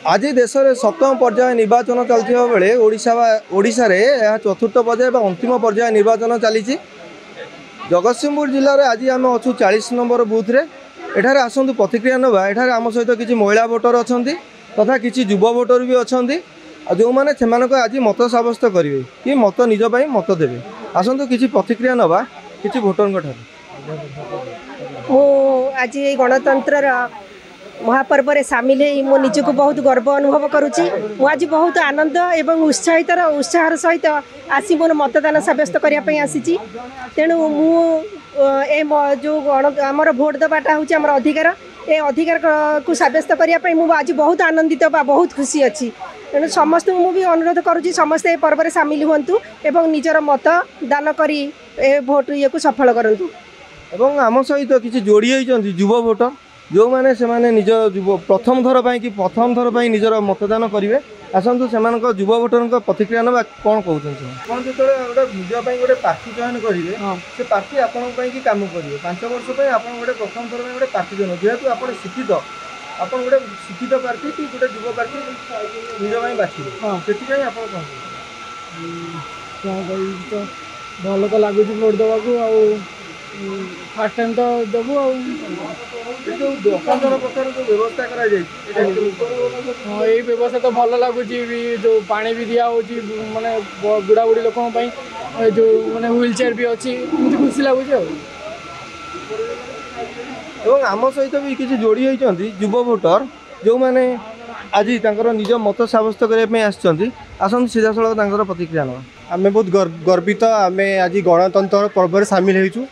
आज देश में सप्तम पर्याय निर्वाचन चलता बेले ओडिशा रे चतुर्थ पर्याय अंतिम पर्याय निर्वाचन चली जगतसिंहपुर जिले में आज आम अच्छु 40 नंबर बूथ रे एठारे आसतु प्रतिक्रिया नवा एठारे आम सहित किसी महिला भोटर अच्छा तथा किसी युव भोटर भी अच्छा जो मैंने से आज मत सब्यस्त करेंगे कि मत निजपाई मत देवे आसतु किसी प्रतिक्रिया नवा किसी भोटर आज गणतंत्र महापर्व रे सामिल है मो निजक बहुत गर्व अनुभव करुच्ची आज बहुत आनंद एवं उत्साहर सहित आसी मोर मतदान सब्यस्त करने आसी तेणु जो आमर भोट देवाटा हूँ आम अधिकार ए अधिकार को सब्यस्त करने आज बहुत आनंदित बहुत खुशी अच्छी तेणु समस्त भी अनुरोध करुच्ची समस्ते पर्व में सामिल हूँ एवं निजर मत दान करी भोट ये को सफल करूँ एवं आम सहित किसी जोड़ी युव भोटर जो मैंने से निज प्रथम थर कि प्रथम थर निजर मतदान करेंगे आसतु से युव भोटर प्रतिक्रिया ना कौन कहते जो निजाई गोटे प्रार्थी चयन करेंगे से प्रार्थी आपंपाई कम करेंगे 5 वर्ष आप प्रथम थर गोटे प्रार्थी चयन जेहेतु आप शिक्षित आप गोटे शिक्षित प्रार्थी कि गोटे युव प्रार्थी निजाई बाछे से आप तो भल तो लगुच भोट देवा फास्ट टाइम तो देवु जो दकान प्रकार जो व्यवस्था करा हाँ ये व्यवस्था तो भल लगुच जो पानी भी दिया माने बुढ़ा बुढ़ी लोक जो माने व्हील चेयर भी अच्छी खुशी लगुच आम सहित भी किसी जोड़ी होती युव भोटर जो मैंने आज निज मत सब्यस्त करने आसतु सीधा सड़क प्रतिक्रिया ना आम बहुत गर्वित आम आज गणतंत्र पर्व में सामिल हो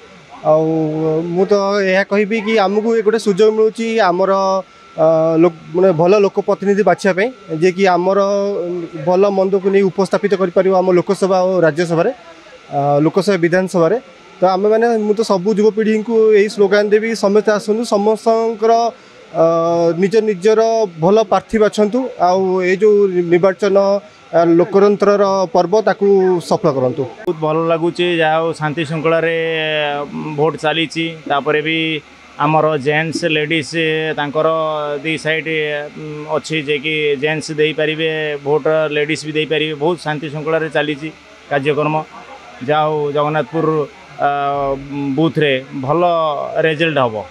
मु तो यह कहि कि आमको गोटे सुजोग मिलूँ आमर माने भल लोक प्रतिनिधि बाछापी जे कि आमर भल मंद को नहीं उपस्थापित करें लोकसभा और राज्यसभा लोकसभा विधानसभा तो आम मैंने मु तो सब युवपीढ़ी को यही स्लोगान देवी समस्त आसतु समस्त निज निजर भल प्रार्थी बाछंतु आ जो निर्वाचन लोकतंत्र पर्व ताकू सफल करंतु बहुत भल लगुच जहाँ शांति श्रृंखला भोट चली भी आमर जेन्ट्स लेडीज तांकर दी साइड अच्छी जे कि जेन्ट्स दे पारे भोट लेडीज भी दे पारे बहुत शांति श्रृंखला चली कार्यक्रम जहाँ जगन्नाथपुर बूथ रे भल रिजल्ट हम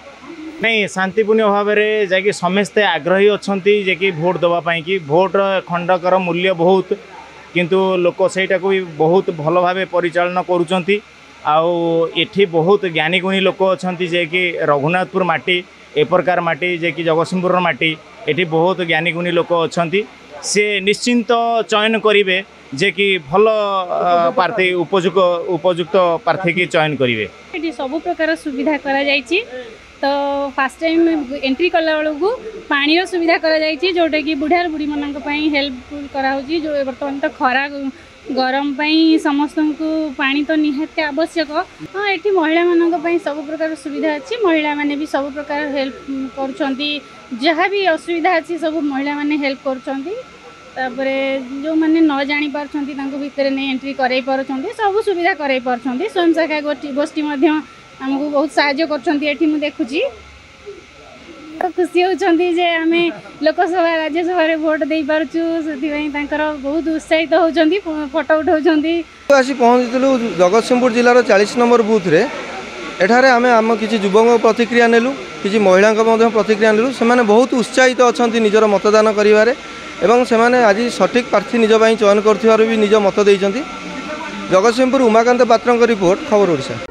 नहीं शांतिपूर्ण भाव में जैकि समस्ते आग्रही अच्छा जे कि भोट देवाई कि भोट खंडकर मूल्य बहुत किंतु लोक सेटा को भी बहुत भल भाव परिचालन करुँच आठी बहुत ज्ञानी गुणी लोक अच्छा जे कि रघुनाथपुर माटी ए प्रकार माटी जे कि जगतसिंहपुर माटी एठी बहुत ज्ञानी गुणी लोक अच्छा से निश्चिंत चयन करेंगे जे कि भल प्रार्थी उपयुक्त प्रार्थी की चयन करेंगे सब प्रकार सुविधा करा जायछि तो फास्ट टाइम एंट्री कला बेलू पानी सुविधा करा जोटा कि बुढ़ा बुढ़ी मान हेल्पफुल करा जो बर्तमान तो खरा गरम समस्त को पानी तो निहाती आवश्यक हाँ ये महिला मान सब प्रकार सुविधा अच्छी महिला माने भी सब प्रकार हेल्प कर भी असुविधा अच्छी सब महिला माने हेल्प कर जो मैंने न जानी पार्टी भितर नहीं एंट्री कराई पार्टी सब सुविधा कराई पार्टी स्वयं सहायक गोष्ठी आमको बहुत साहाय्य कर देखुची खुशी होती जे आम लोकसभा राज्यसभा भोट दे पार्चु से बहुत उत्साहित होती फोटो उठाऊँ आसी पहुँचलु जगतसिंहपुर जिलार 40 नंबर बूथ रे एठारे आम किसी युवक प्रतिक्रिया नेलु किसी महिला प्रतिक्रिया नेलु से बहुत उत्साहित अच्छा निजर मतदान करें एवं से आज सठिक प्रार्थी निज चयन कर निज मत देइछंती। जगतसिंहपुर उमाकांत पात्र रिपोर्ट खबर ओडिशा।